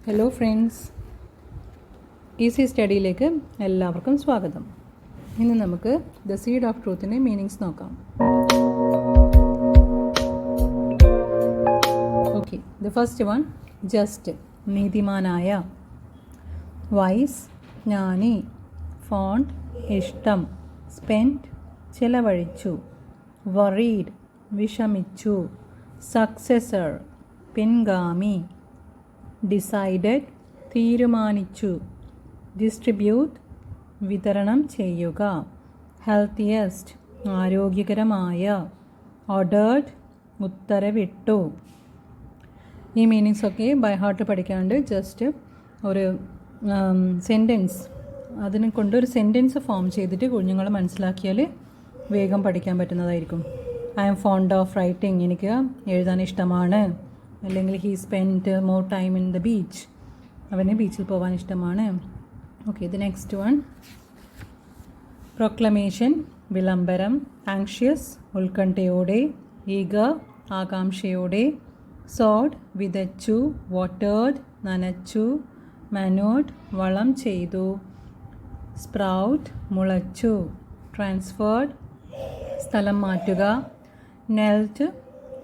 Hello friends, easy സ്റ്റഡിയിലേക്ക് എല്ലാവർക്കും സ്വാഗതം. ഇന്ന് നമുക്ക് ദ സീഡ് ഓഫ് ട്രൂത്തിൻ്റെ മീനിങ്സ് നോക്കാം. Okay, the first one just, നീതിമാനായ. വൈസ്, ജ്ഞാനി. ഫോണ്ട്, ഇഷ്ടം. സ്പെൻഡ്, ചെലവഴിച്ചു. വറീഡ്, വിഷമിച്ചു. സക്സസർ, പിൻഗാമി. ഡിസൈഡഡ്, തീരുമാനിച്ചു. ഡിസ്ട്രിബ്യൂട്ട്, വിതരണം ചെയ്യുക. ഹെൽത്തിയസ്റ്റ്, ആരോഗ്യകരമായ. ഓർഡേർഡ്, ഉത്തരവിട്ടു. ഈ മീനിങ്സൊക്കെ ബൈ ഹാർട്ട് പഠിക്കാണ്ട് ജസ്റ്റ് ഒരു സെൻറ്റൻസ് അതിനെ കൊണ്ട് ഒരു സെൻറ്റൻസ് ഫോം ചെയ്തിട്ട് കുഞ്ഞുങ്ങൾ മനസ്സിലാക്കിയാൽ വേഗം പഠിക്കാൻ പറ്റുന്നതായിരിക്കും. I am fond of writing, എനിക്ക് എഴുതാൻ ഇഷ്ടമാണ്. അല്ലെങ്കിൽ he spend more time in the beach, അവന് ബീച്ചിൽ പോകാൻ ഇഷ്ടമാണ്. Okay, the next one proclamation, വിളംബരം. ആങ്ഷ്യസ്, ഉത്കണ്ഠയോടെ. ഈഗർ, ആകാംക്ഷയോടെ. സോഡ്, വിതച്ചു. വാട്ടേർഡ്, നനച്ചു. മാനോഡ്, വളം ചെയ്തു. സ്പ്രൗട്ട്, മുളച്ചു. ട്രാൻസ്ഫേർഡ്, സ്ഥലം മാറ്റുക. നെൽറ്റ്,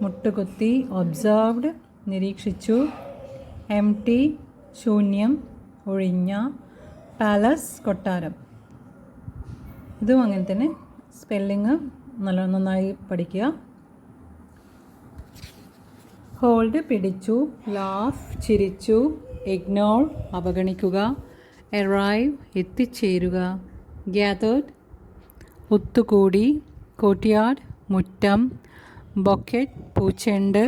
മുട്ടുകുത്തി. ഒബ്സർവ്ഡ്, നിരീക്ഷിച്ചു. എംപ്റ്റി, ശൂന്യം, ഒഴിഞ്ഞ. പാലസ്, കൊട്ടാരം. ഇതും അങ്ങനെ തന്നെ സ്പെല്ലിങ് നന്നായി പഠിക്കുക. ഹോൾഡ്, പിടിച്ചു. ലാഫ്, ചിരിച്ചു. ഇഗ്നോർ, അവഗണിക്കുക. എറൈവ്, എത്തിച്ചേരുക. ഗ്യാതേർഡ്, ഒത്തുകൂടി. കോർട്ട്യാർഡ്, മുറ്റം. ബൊക്കറ്റ്, പൂച്ചെണ്ട്.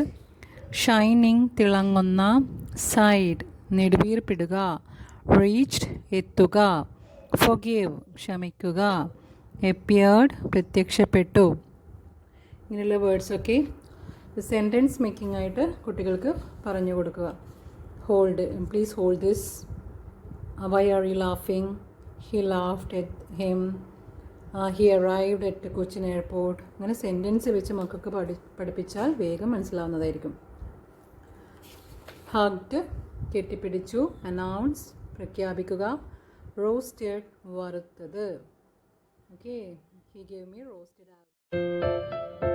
ഷൈനിങ്, തിളങ്ങുന്ന. സൈഡ്, നെടുവീർപ്പിടുക. റീച്ച്ഡ്, എത്തുക. ഫൊഗീവ്, ക്ഷമിക്കുക. എപ്പിയേർഡ്, പ്രത്യക്ഷപ്പെട്ടു. ഇങ്ങനെയുള്ള വേർഡ്സൊക്കെ സെൻറ്റൻസ് മേക്കിംഗ് ആയിട്ട് കുട്ടികൾക്ക് പറഞ്ഞു കൊടുക്കുക. Hold, please hold this. Why are you ലാഫിങ്? He laughed at him. He arrived at Cochin airport. അങ്ങനെ സെൻറ്റൻസ് വെച്ച് മക്കൾക്ക് പഠിപ്പിച്ചാൽ വേഗം മനസ്സിലാവുന്നതായിരിക്കും. ഹഗ്ഡ്, കെട്ടിപ്പിടിച്ചു. അനൗൺസ്, പ്രഖ്യാപിക്കുക. റോസ്റ്റഡ്, വറുത്തത്. Okay, he gave me roasted apple.